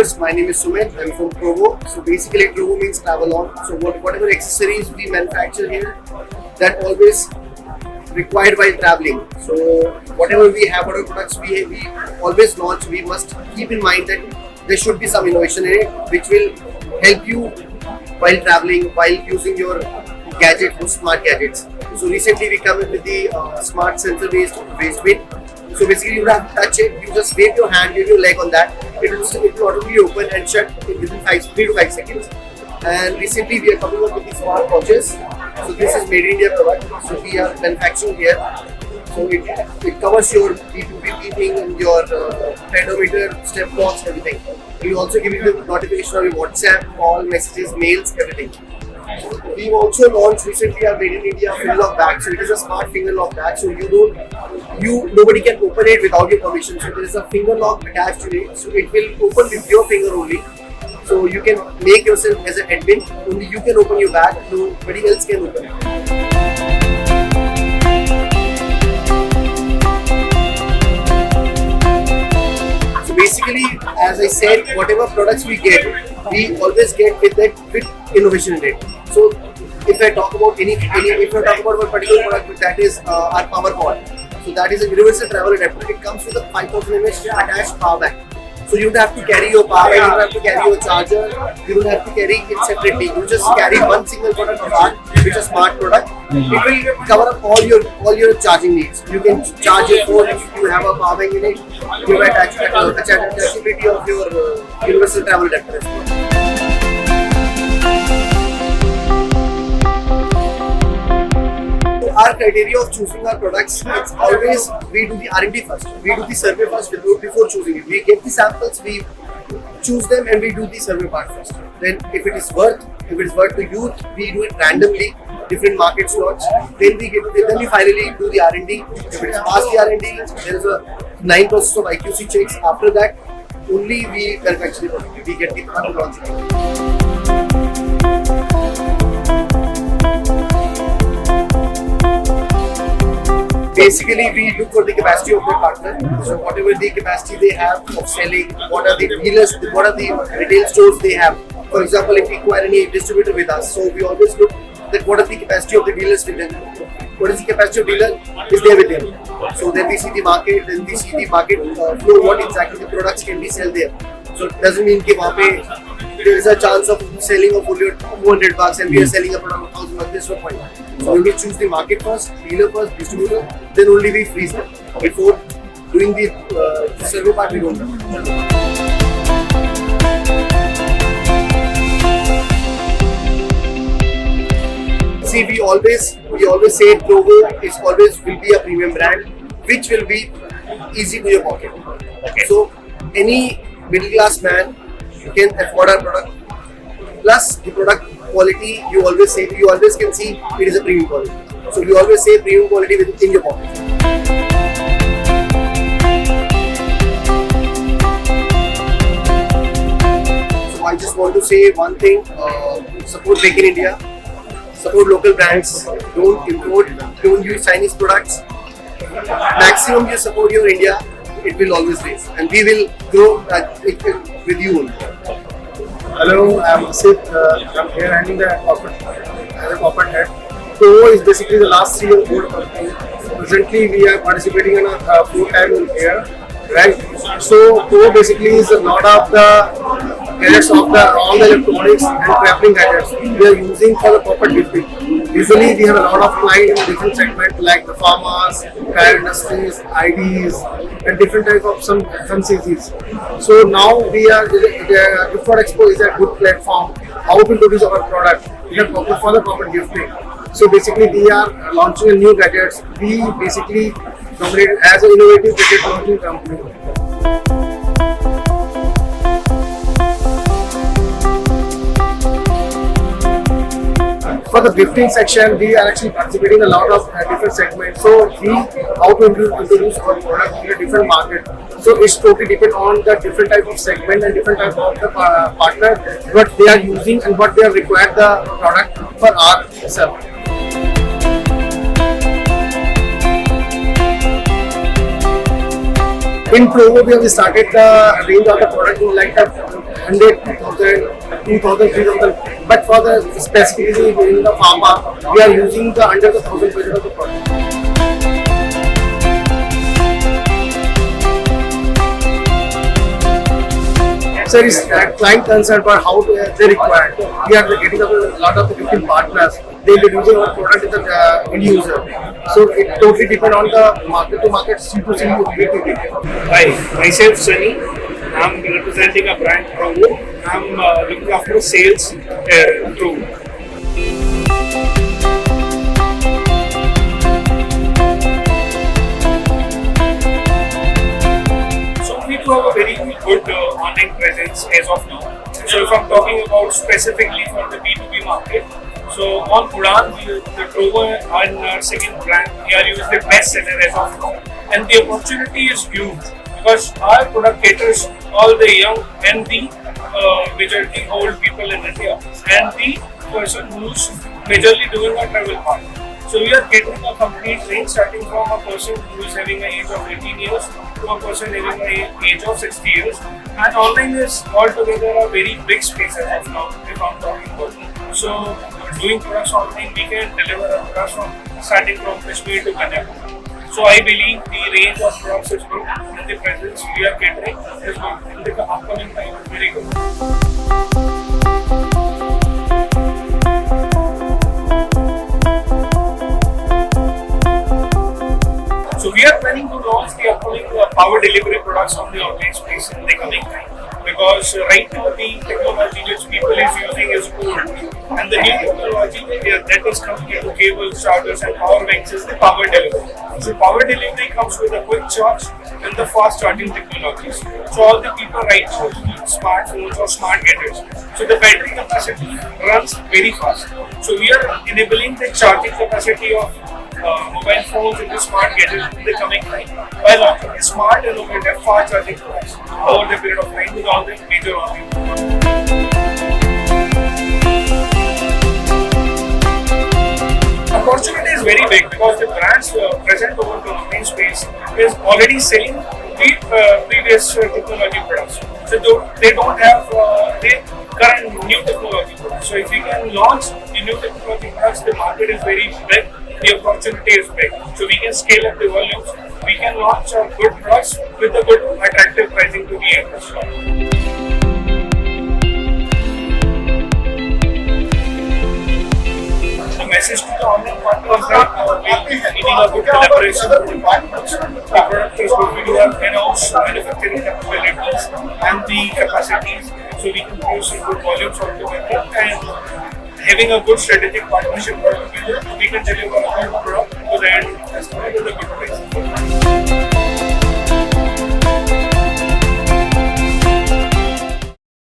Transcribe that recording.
viewers, my name is Sumit. I'm from Trovo. So basically, Trovo means travel on. So whatever accessories we manufacture here, that always required while traveling. So whatever we have, whatever products we always launch, we must keep in mind that there should be some innovation in it, which will help you while traveling, while using your gadget, those smart gadgets. So recently we come in with the smart sensor-based waste bin. So basically you don't have to touch it, you just wave your hand, wave your leg on that, it will automatically open and shut in within 3 to 5 seconds. And recently we are coming up with the smart watches. So this is made in India product, so we are manufacturing here. So it covers your B2B beeping and your pedometer, step clocks, everything. We also give you the notification of your WhatsApp, call, messages, mails, everything. We've also launched recently our Made in India finger lock bag. So it is a smart finger lock bag. So nobody can open it without your permission. So there is a finger lock attached to it. So it will open with your finger only. So you can make yourself as an admin. Only you can open your bag. Nobody else can open it. So basically, as I said, whatever products we get, we always get with innovation in it. So if I talk about one particular product, that is our power cord. So that is a universal travel adapter. It comes with a 5000 mAh attached power bank. So you don't have to carry your power, you don't have to carry your charger, you don't have to carry it separately. You just carry one single product card, which is a smart product. It will cover up all your charging needs. You can charge your phone if you have a power bank in it. You can attach attachability of your universal travel adapter as well. Our criteria of choosing our products, it's always we do the R&D first. We do the survey first before choosing it. We get the samples, we choose them, and we do the survey part first. Then if it is worth the youth, we do it randomly, different market slots. Then we finally do the R&D. If it is past the R&D, there is a 9 process of IQC checks. After that, only we manufacture the product. We get the product launch. Basically, we look for the capacity of the partner. So whatever the capacity they have of selling, what are the dealers, what are the retail stores they have. For example, if we acquire any distributor with us, so we always look that what are the capacity of the dealers with them. What is the capacity of dealer is there with them. So then we see the market, then we see the market flow, what exactly the products can be sold there. So it doesn't mean that there is a chance of selling a folio $200 and we are selling a product $1,000. This is the point. So we will choose the market first, dealer first, distributor, then only we freeze them. Before doing the survey part, we don't do. See, we always say Trovo will be a premium brand, which will be easy to your pocket. Okay. So any middle class man can afford our product. Plus the product quality, you always can see it is a premium quality. So we always say premium quality within your pocket. So I just want to say one thing: support Make in India, support local brands, don't import, don't use Chinese products. Maximum you support your India, it will always raise, and we will grow with you only. Hello, I'm Sid. I'm here handling the corporate head. Trovo is basically the last 3-year-old company. Presently, we are participating in a 4-time here, right? So Trovo basically is a lot of the gadgets of all the electronics and traveling gadgets we are using for the corporate gifting. Usually, we have a lot of clients in different segments like the farmers, tire industries, IDs, and different type of some FMCGs. So now the Giftport Expo is a good platform how to introduce our product for the corporate gifting. So basically, we are launching a new gadgets. We basically nominated as an innovative gadget launching company. For the gifting section, we are actually participating in a lot of different segments. So how to introduce our product in a different market. So it's totally depend on the different type of segment and different type of the partner, what they are using and what they are required the product for ourselves. In Trovo, we have started the range of the product in like the 100, 2000, 2000, 3000. But for the specifically in the pharma, we are using the under the 1000 budget of the product. Sir, is client concerned about how they require. We are getting a lot of the different partners. They will be using our product with the end user. So it totally depends on the market to market, C2C, B2B. Hi, myself Sunny. I'm representing a brand Provo. I'm looking after sales through. So we do have a very good online presence as of now. So if I'm talking about specifically for the B2B market, so on Udan, the Trovo and our second brand, we are using the best seller as of now. And the opportunity is huge because our product caters all the young and the majority old people in India and the person who's majorly doing a travel part. So we are catering a complete range starting from a person who is having an age of 18 years to a person having an age of 60 years. And online is altogether a very big space as of now if I'm talking about. So doing products online, we can deliver a product from starting from Kashmir to Kanyakumari. So I believe the range of products is good and the presence we are catering is good. In the upcoming time is very good. So we are planning to launch the upcoming power delivery products on the online space in the coming time. Because right now the technology which people is using is old, and the new technology that is coming into cables, chargers, and power banks is the power delivery. So power delivery comes with a quick charge and the fast charging technologies. So all the people right now use smartphones or smart gadgets. So the battery capacity runs very fast. So we are enabling the charging capacity of mobile phones and the smart gadgets in the coming time while offering a smart, innovative, fast charging products over the period of time with all the major OEMs. Opportunity is very big because the brands present over the online space is already selling the previous technology products. So they don't have the current new technology products. So if we can launch the new technology products, the market is very big. The opportunity is big. So we can scale up the volumes. We can launch good products with a good attractive pricing to the end customer. The message to the online partners that we are needing a good collaboration with the partners. The product is good. We do have in-house manufacturing capabilities and the capacities, so we can produce good volumes altogether. And having a good strategic partnership with them, we can deliver a good product to the end customer with a good price.